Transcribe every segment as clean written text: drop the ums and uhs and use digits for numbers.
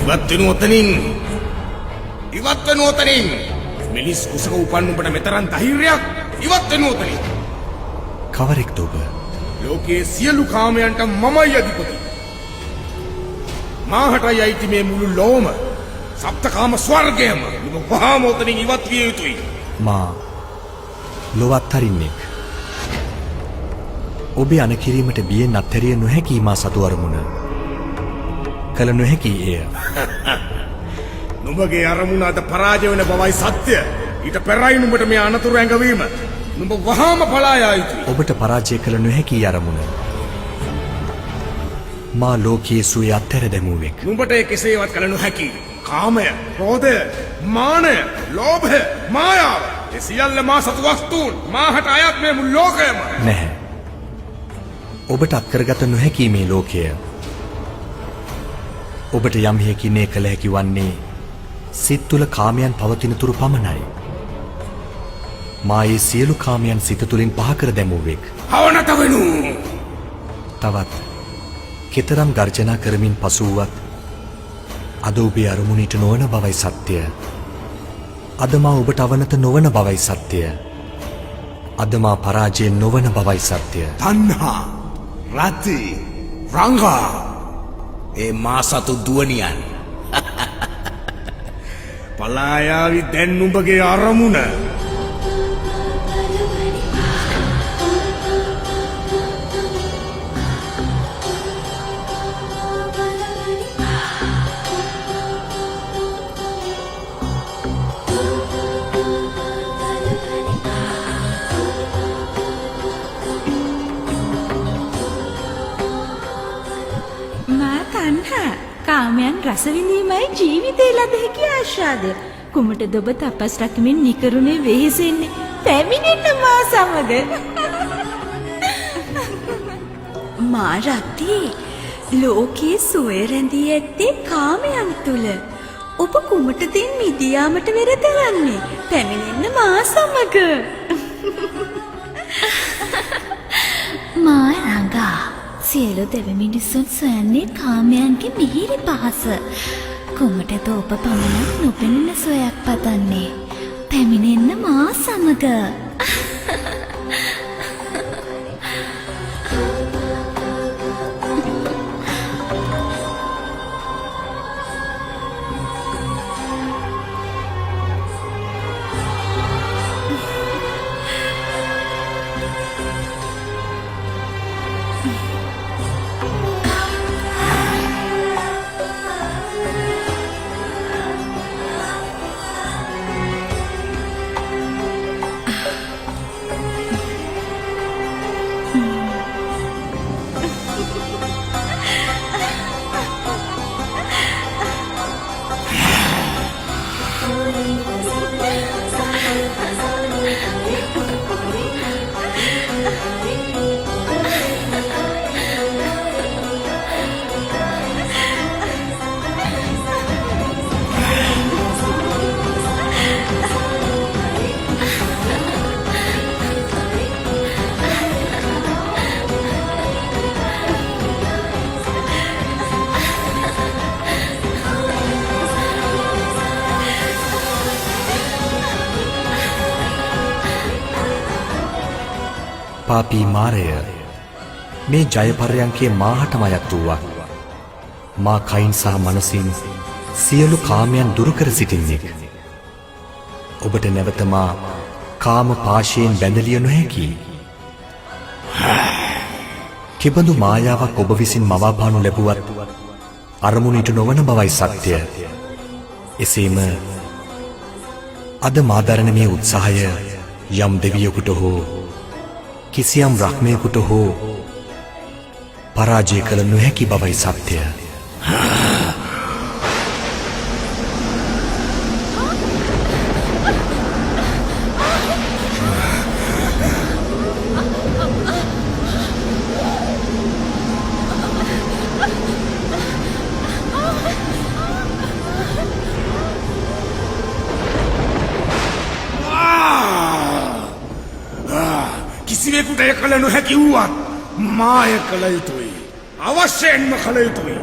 ඉවත් වෙනු ඔතනින්. ඉවත් වෙනු ඔතනින්. මිනිස් කුසක උපන් උඹට මෙතරම් ධෛර්යයක් ඉවත් වෙනු ඔතනින්. කවරෙක්ද ඔබ? ලෝකයේ සියලු කාමයන්ට මමයි අධිපති. මාහටයි අයිති මේ මුළු ලෝම. සප්තකාම ස්වර්ගයම. නුඹ වහාම ඔතනින් ඉවත් විය යුතුයි. මා ලොවත් හරින්නෙක්. ඔබේ අන කිරීමට බියෙන් අත්හැරිය නොහැකි මා සතු අරමුණ. කල නොහැකි එය. නුඹගේ අරමුණ අද පරාජය වෙන බවයි සත්‍ය. ඊට පෙරයි නුඹට මේ අනතුරු ඇඟවීම. නුඹ වහාම පලා යා යුතුයි. ඔබට පරාජය කළ නොහැකි අරමුණ. මා ලෝකයේ සුවේ අත්හැර දැමුවෙක්. නුඹට කෙසේවත් කළ නොහැකි. කාමය, ක්‍රෝධය, මානය, ලෝභය, මායාව. ඒ සියල්ල මා සතු වස්තුන්. මාහට අයත් මේ මුළු ලෝකයම. නැහැ. ඔබට අත්කරගත නොහැකි මේ ලෝකය. ඔබට යම් හේකින් ඒ කළ හැකි වන්නේ සිත් තුළ කාමයන් පවතින තුරු පමණයි. මා ඒ සියලු කාමයන් සිත තුළින් පහ කර දැමුවෙක්. අවනත වෙනු. තවත් කෙතරම් ගර්ජනා කරමින් පසුවත් අද ඔබේ අරමුණට නොවන බවයි සත්‍යය. අද මා ඔබට අවනත නොවන බවයි සත්‍යය. අද මා පරාජය නොවන බවයි සත්‍යය. තණ්හා, රති, රංගා, ඒ මා සතු දුවනියන්. පලා යාවි දැන් නුඹගේ අරමුණ. කාමයන් රස විඳීමයි ජීවිතේ ලද හැකි ආශාදය. කුමටද ඔබ තපස් රකිමින් නිකරුණේ වෙහෙසෙන්නේ? පැමිණෙන්න මා සමග. මා රති ලෝකයේ සුවය රැඳී ඇත්තේ කාමයන් තුල. ඔබ කුමටද මිදියාමට වෙරදවන්නේ? පැමිණෙන්න මා සමග. මා රඟා සියලු දෙවි මිනිසුන් සොයන්නේ කාමයන්ගේ මිහිරි පහස. කුමටද ඔබ පමණක් නොපෙනෙන සොයක් පතන්නේ? පැමිණෙන්න මා සමග. පාපී මාරය මේ ජයපර්යංකයේ මාහටම අයත් වූවක්. මා කයින් සහ මනසින් සියලු කාමයන් දුරු කර සිටින්නෙක්. ඔබට නැවත මා කාම පාශයෙන් බැඳලිය නොහැකි. කිබඳු මායාවක් ඔබ විසින් මවාපානු ලැබුවත් අරමුණට නොවන බවයි සත්‍යය. එසේම අද මා දරන මේ උත්සාහය යම් දෙවියෙකුට හෝ කිසියම් රක්මයකුට හෝ පරාජය කළ නොහැකි බවයි සත්‍යය. කිසිවෙකුට එය කළ නොහැකි වුවත් මාය කළ යුතුයි. අවශ්‍යයෙන්ම කළ යුතුයි.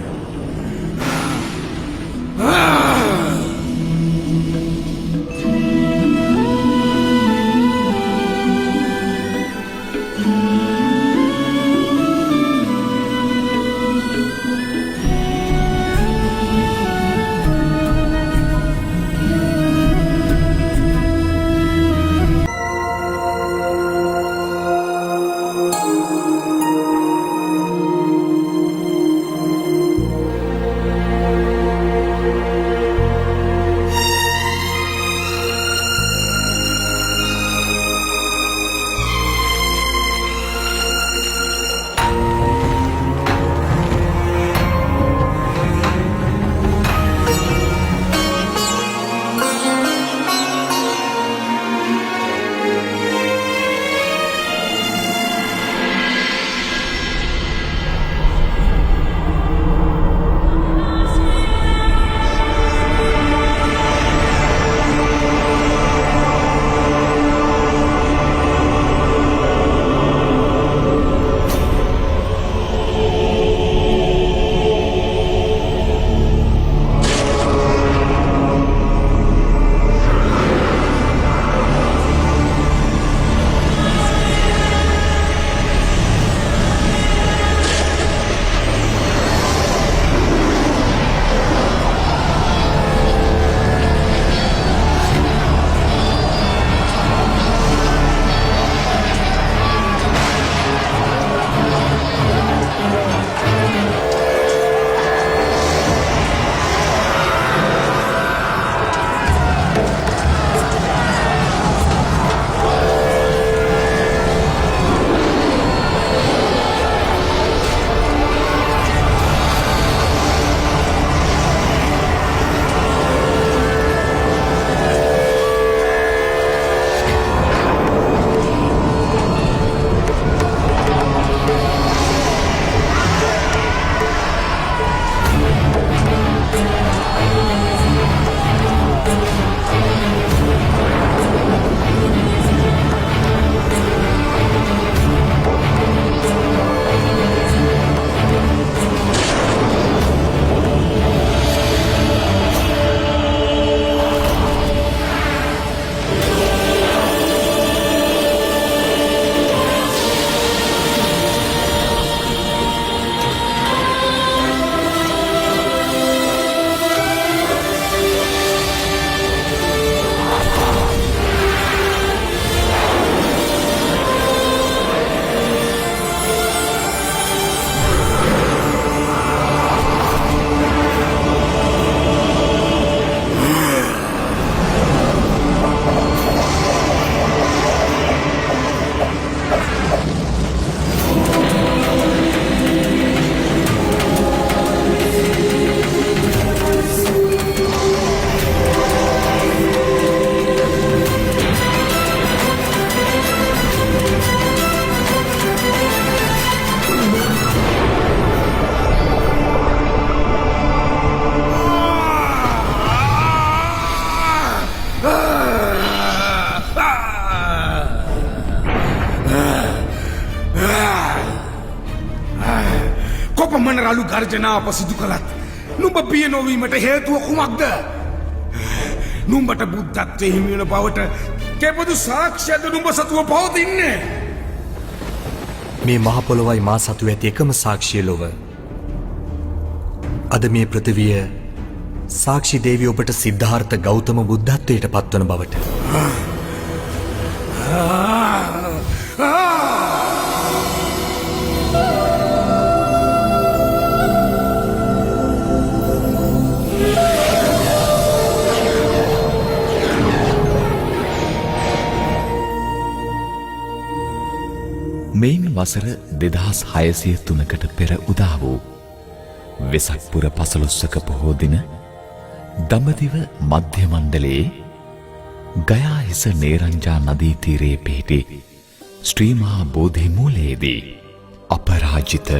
ගර්ජනාව සිදු කළත් නුඹ බිය නොවීමට හේතුව කුමක්ද? නුඹට බුද්ධත්වයේ හිමි වෙන බවට කෙබඳු සාක්ෂියද නුඹ සතුව පවතින්නේ? මේ මහ පොළොවයි මා සතු ඇති එකම සාක්ෂිය ලොව. අද මේ පෘථිවිය සාක්ෂි දේවී ඔබට සිද්ධාර්ථ ගෞතම බුද්ධත්වයට පත්වන බවට. මෙයින් වසර 2603කට පෙර උදා වූ වෙසක්පුර 15ක පොහෝ දින දඹදිව මධ්‍ය මණ්ඩලයේ ගයා හිස නේරංජා නදී තීරයේ පිහිටි ශ්‍රී මහා බෝධි මූලයේදී අපරාජිත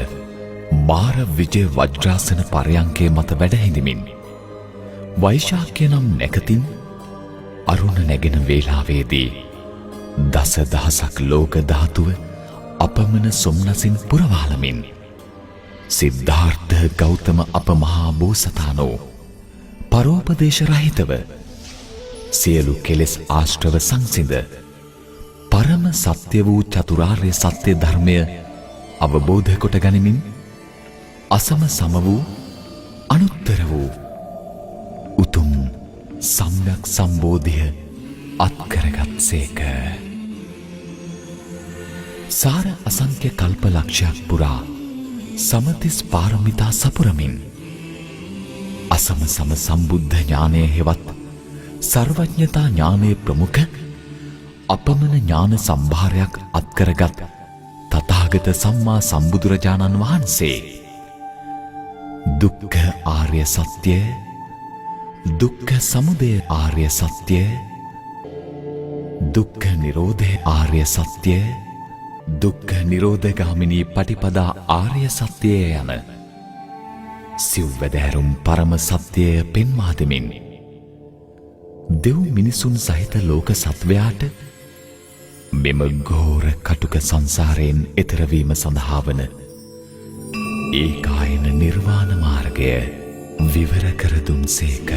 මාර විජය වජ්‍රාසන පරයන්කේ මත වැඩ හිඳමින් වෛශාඛ්‍ය නම් නැකතින් අරුණ නැගෙන වේලාවේදී දස දහසක් ලෝක ධාතුව අපමණ සොම්නසින් පුරවාලමින් සිද්ධාර්ථ ගෞතම අප මහා බෝසතාණෝ පරෝපදේශ රහිතව සියලු කෙලෙස් ආශ්‍රව සංසිඳ පරම සත්‍ය වූ චතුරාර්ය සත්‍ය ධර්මය අවබෝධ කොට ගනිමින් අසම සම වූ අනුත්තර වූ උතුම් සම්‍යක් සම්බෝධිය අත්කරගත්සේක. සාර අසංඛ්‍ය කල්ප ලක්ෂයක් පුරා සමතිස් පාරමිතා සපුරමින් අසම සම සම්බුද්ධ ඥානය හෙවත් සර්වඥතා ඥානයේ ප්‍රමුඛ අපමණ ඥාන සම්භාරයක් අත්කරගත් තථාගත සම්මා සම්බුදුරජාණන් වහන්සේ දුක්ඛ ආර්ය සත්‍ය, දුක්ඛ සමුදය ආර්ය සත්‍ය, දුක්ඛ නිරෝධ ආර්ය සත්‍ය, දුක්ඛ නිරෝධගාමිනී පටිපදා ආර්ය සත්‍යය යන සිව්වැදෑරුම් පරම සත්‍යය පෙන්වා දෙමින් දෙව් මිනිසුන් සහිත ලෝක සත්වයාට මෙම ඝෝර කටුක සංසාරයෙන් එතරවීම සඳහා වන ඒකායන නිර්වාණ මාර්ගය විවර කර දුන්සේක.